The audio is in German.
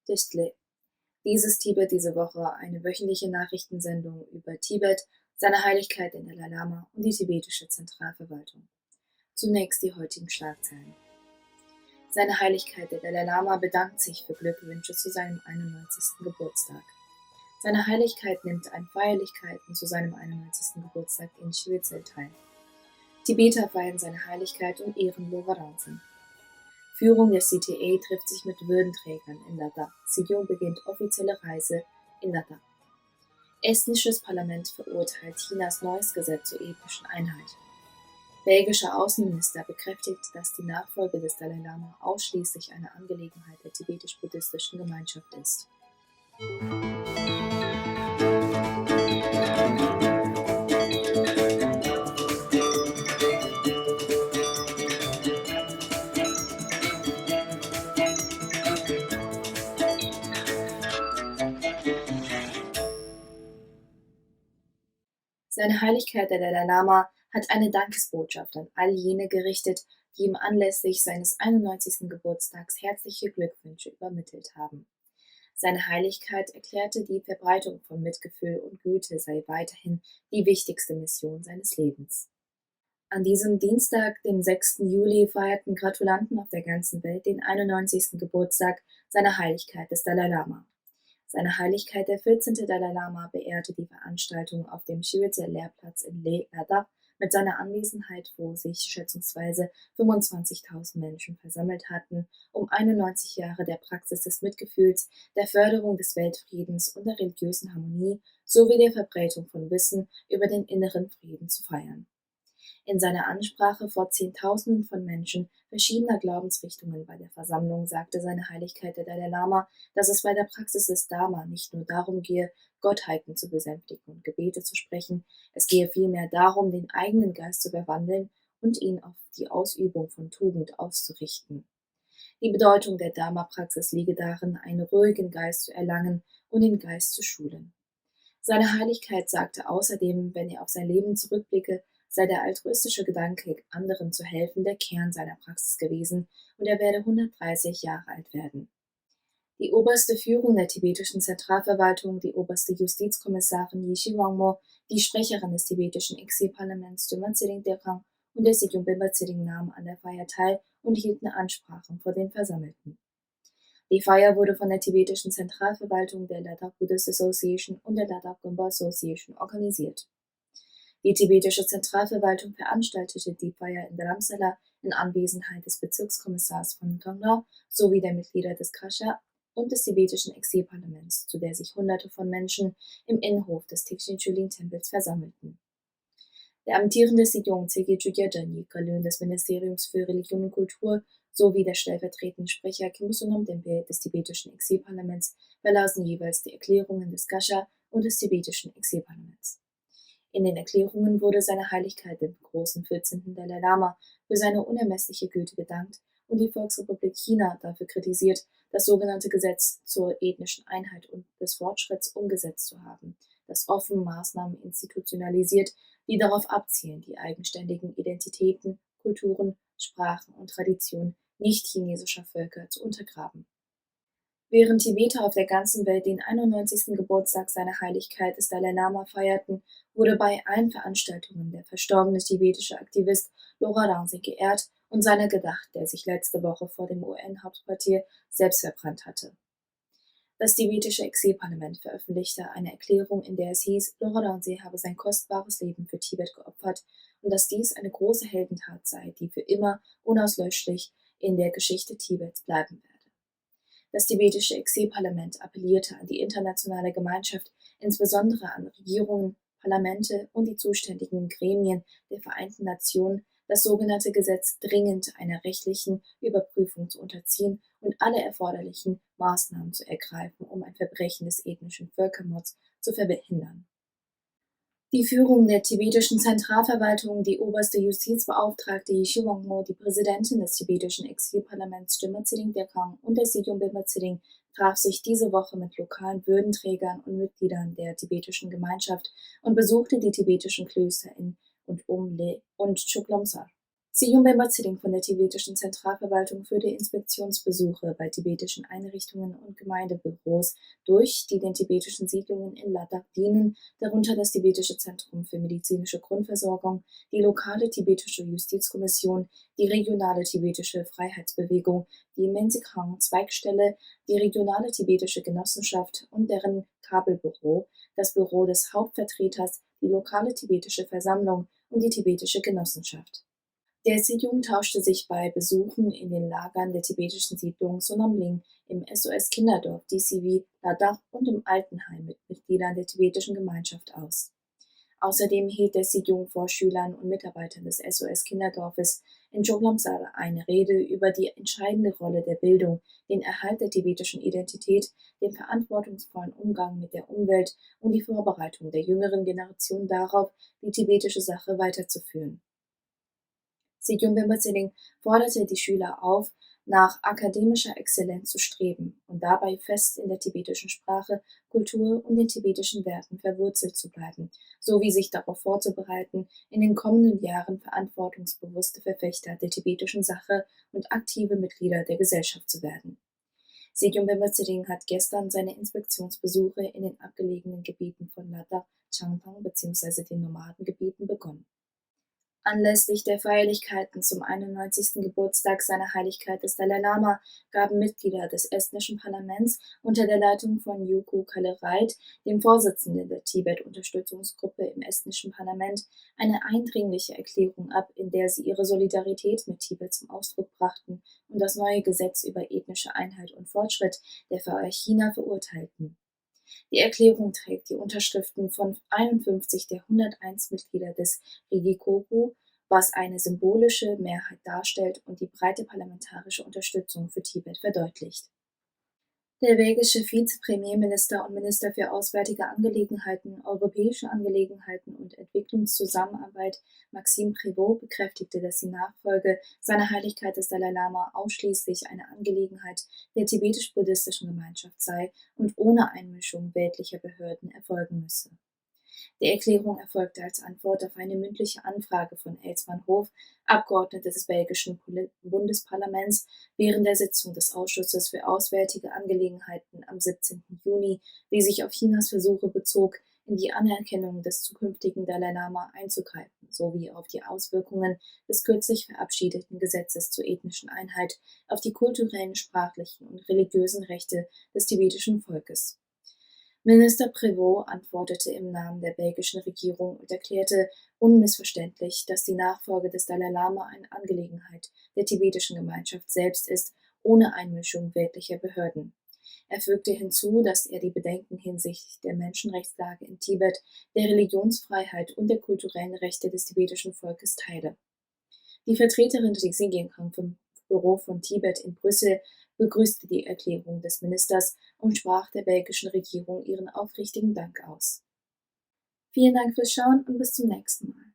Distle. Dies ist Tibet diese Woche, eine wöchentliche Nachrichtensendung über Tibet, seine Heiligkeit den Dalai Lama und die tibetische Zentralverwaltung. Zunächst die heutigen Schlagzeilen. Seine Heiligkeit der Dalai Lama bedankt sich für Glückwünsche zu seinem 91. Geburtstag. Seine Heiligkeit nimmt an Feierlichkeiten zu seinem 91. Geburtstag in Shivetzel teil. Tibeter feiern seine Heiligkeit und ehren Lora Ronsen. Führung der CTA trifft sich mit Würdenträgern in Ladakh. Sejong beginnt offizielle Reise in Ladakh. Estnisches Parlament verurteilt Chinas neues Gesetz zur ethnischen Einheit. Belgischer Außenminister bekräftigt, dass die Nachfolge des Dalai Lama ausschließlich eine Angelegenheit der tibetisch-buddhistischen Gemeinschaft ist. Seine Heiligkeit der Dalai Lama hat eine Dankesbotschaft an all jene gerichtet, die ihm anlässlich seines 91. Geburtstags herzliche Glückwünsche übermittelt haben. Seine Heiligkeit erklärte, die Verbreitung von Mitgefühl und Güte sei weiterhin die wichtigste Mission seines Lebens. An diesem Dienstag, dem 6. Juli, feierten Gratulanten auf der ganzen Welt den 91. Geburtstag seiner Heiligkeit des Dalai Lama. Seine Heiligkeit der 14. Dalai Lama beehrte die Veranstaltung auf dem Shivetzel-Lehrplatz in Leh Ladakh mit seiner Anwesenheit, wo sich schätzungsweise 25.000 Menschen versammelt hatten, um 91 Jahre der Praxis des Mitgefühls, der Förderung des Weltfriedens und der religiösen Harmonie sowie der Verbreitung von Wissen über den inneren Frieden zu feiern. In seiner Ansprache vor Zehntausenden von Menschen verschiedener Glaubensrichtungen bei der Versammlung sagte seine Heiligkeit der Dalai Lama, dass es bei der Praxis des Dharma nicht nur darum gehe, Gottheiten zu besänftigen und Gebete zu sprechen, es gehe vielmehr darum, den eigenen Geist zu verwandeln und ihn auf die Ausübung von Tugend auszurichten. Die Bedeutung der Dharma-Praxis liege darin, einen ruhigen Geist zu erlangen und den Geist zu schulen. Seine Heiligkeit sagte außerdem, wenn er auf sein Leben zurückblicke, sei der altruistische Gedanke, anderen zu helfen, der Kern seiner Praxis gewesen und er werde 130 Jahre alt werden. Die oberste Führung der tibetischen Zentralverwaltung, die oberste Justizkommissarin Yishi Wangmo, die Sprecherin des tibetischen Exilparlaments Duma Tsering Dekang und der Sejong Bemba Tsering nahmen an der Feier teil und hielten Ansprachen vor den Versammelten. Die Feier wurde von der tibetischen Zentralverwaltung, der Ladakh Buddhist Association und der Ladakh Gompa Association organisiert. Die tibetische Zentralverwaltung veranstaltete die Feier in Dharamsala in Anwesenheit des Bezirkskommissars von Kangra sowie der Mitglieder des Kasha und des tibetischen Exilparlaments, zu der sich Hunderte von Menschen im Innenhof des Tiksin-Chulin-Tempels versammelten. Der amtierende Sejong Tsegechu Gyaltsen, Kalön des Ministeriums für Religion und Kultur, sowie der stellvertretende Sprecher Kim Busunom Dempe des tibetischen Exilparlaments verlasen jeweils die Erklärungen des Kasha und des tibetischen Exilparlaments. In den Erklärungen wurde seine Heiligkeit dem großen 14. Dalai Lama für seine unermessliche Güte gedankt und die Volksrepublik China dafür kritisiert, das sogenannte Gesetz zur ethnischen Einheit und des Fortschritts umgesetzt zu haben, das offen Maßnahmen institutionalisiert, die darauf abzielen, die eigenständigen Identitäten, Kulturen, Sprachen und Traditionen nicht-chinesischer Völker zu untergraben. Während Tibeter auf der ganzen Welt den 91. Geburtstag seiner Heiligkeit des Dalai Lama feierten, wurde bei allen Veranstaltungen der verstorbene tibetische Aktivist Lora Ronsen geehrt und seiner gedacht, der sich letzte Woche vor dem UN-Hauptquartier selbst verbrannt hatte. Das tibetische Exilparlament veröffentlichte eine Erklärung, in der es hieß, Lora Ronsen habe sein kostbares Leben für Tibet geopfert und dass dies eine große Heldentat sei, die für immer unauslöschlich in der Geschichte Tibets bleiben werde. Das tibetische Exilparlament appellierte an die internationale Gemeinschaft, insbesondere an Regierungen, Parlamente und die zuständigen Gremien der Vereinten Nationen, das sogenannte Gesetz dringend einer rechtlichen Überprüfung zu unterziehen und alle erforderlichen Maßnahmen zu ergreifen, um ein Verbrechen des ethnischen Völkermords zu verhindern. Die Führung der tibetischen Zentralverwaltung, die oberste Justizbeauftragte Yishi Wangmo, die Präsidentin des tibetischen Exilparlaments Duma Tsering Dekang und der Sejong Bemba Tsering traf sich diese Woche mit lokalen Würdenträgern und Mitgliedern der tibetischen Gemeinschaft und besuchte die tibetischen Klöster in und um Leh und Chuklomsar. Siyum Bemba-Zeding von der tibetischen Zentralverwaltung führte Inspektionsbesuche bei tibetischen Einrichtungen und Gemeindebüros durch, die den tibetischen Siedlungen in Ladakh dienen, darunter das Tibetische Zentrum für medizinische Grundversorgung, die lokale tibetische Justizkommission, die regionale tibetische Freiheitsbewegung, die Menzikhang-Zweigstelle, die regionale tibetische Genossenschaft und deren Kabelbüro, das Büro des Hauptvertreters, die lokale tibetische Versammlung und die tibetische Genossenschaft. Der Sejong tauschte sich bei Besuchen in den Lagern der tibetischen Siedlung Sonamling, im SOS-Kinderdorf DCV Ladakh und im Altenheim mit Mitgliedern der tibetischen Gemeinschaft aus. Außerdem hielt der Sejong vor Schülern und Mitarbeitern des SOS-Kinderdorfes in Joglamsala eine Rede über die entscheidende Rolle der Bildung, den Erhalt der tibetischen Identität, den verantwortungsvollen Umgang mit der Umwelt und die Vorbereitung der jüngeren Generation darauf, die tibetische Sache weiterzuführen. Sejong Bemba-Zeding forderte die Schüler auf, nach akademischer Exzellenz zu streben und dabei fest in der tibetischen Sprache, Kultur und den tibetischen Werten verwurzelt zu bleiben, sowie sich darauf vorzubereiten, in den kommenden Jahren verantwortungsbewusste Verfechter der tibetischen Sache und aktive Mitglieder der Gesellschaft zu werden. Sejong Bemba-Zeding hat gestern seine Inspektionsbesuche in den abgelegenen Gebieten von Ladakh, Changpang bzw. den Nomadengebieten begonnen. Anlässlich der Feierlichkeiten zum 91. Geburtstag seiner Heiligkeit des Dalai Lama gaben Mitglieder des estnischen Parlaments unter der Leitung von Juku Kalereit, dem Vorsitzenden der Tibet-Unterstützungsgruppe im estnischen Parlament, eine eindringliche Erklärung ab, in der sie ihre Solidarität mit Tibet zum Ausdruck brachten und das neue Gesetz über ethnische Einheit und Fortschritt der VR China verurteilten. Die Erklärung trägt die Unterschriften von 51 der 101 Mitglieder des Rigikoku, was eine symbolische Mehrheit darstellt und die breite parlamentarische Unterstützung für Tibet verdeutlicht. Der belgische Vizepremierminister und Minister für Auswärtige Angelegenheiten, Europäische Angelegenheiten und Entwicklungszusammenarbeit Maxime Prévost bekräftigte, dass die Nachfolge seiner Heiligkeit des Dalai Lama ausschließlich eine Angelegenheit der tibetisch-buddhistischen Gemeinschaft sei und ohne Einmischung weltlicher Behörden erfolgen müsse. Die Erklärung erfolgte als Antwort auf eine mündliche Anfrage von Els van Hoof, Abgeordneter des belgischen Bundesparlaments, während der Sitzung des Ausschusses für Auswärtige Angelegenheiten am 17. Juni, die sich auf Chinas Versuche bezog, in die Anerkennung des zukünftigen Dalai Lama einzugreifen, sowie auf die Auswirkungen des kürzlich verabschiedeten Gesetzes zur ethnischen Einheit auf die kulturellen, sprachlichen und religiösen Rechte des tibetischen Volkes. Minister Prévost antwortete im Namen der belgischen Regierung und erklärte unmissverständlich, dass die Nachfolge des Dalai Lama eine Angelegenheit der tibetischen Gemeinschaft selbst ist, ohne Einmischung weltlicher Behörden. Er fügte hinzu, dass er die Bedenken hinsichtlich der Menschenrechtslage in Tibet, der Religionsfreiheit und der kulturellen Rechte des tibetischen Volkes teile. Die Vertreterin des Xinjiang vom Büro von Tibet in Brüssel begrüßte die Erklärung des Ministers und sprach der belgischen Regierung ihren aufrichtigen Dank aus. Vielen Dank fürs Schauen und bis zum nächsten Mal.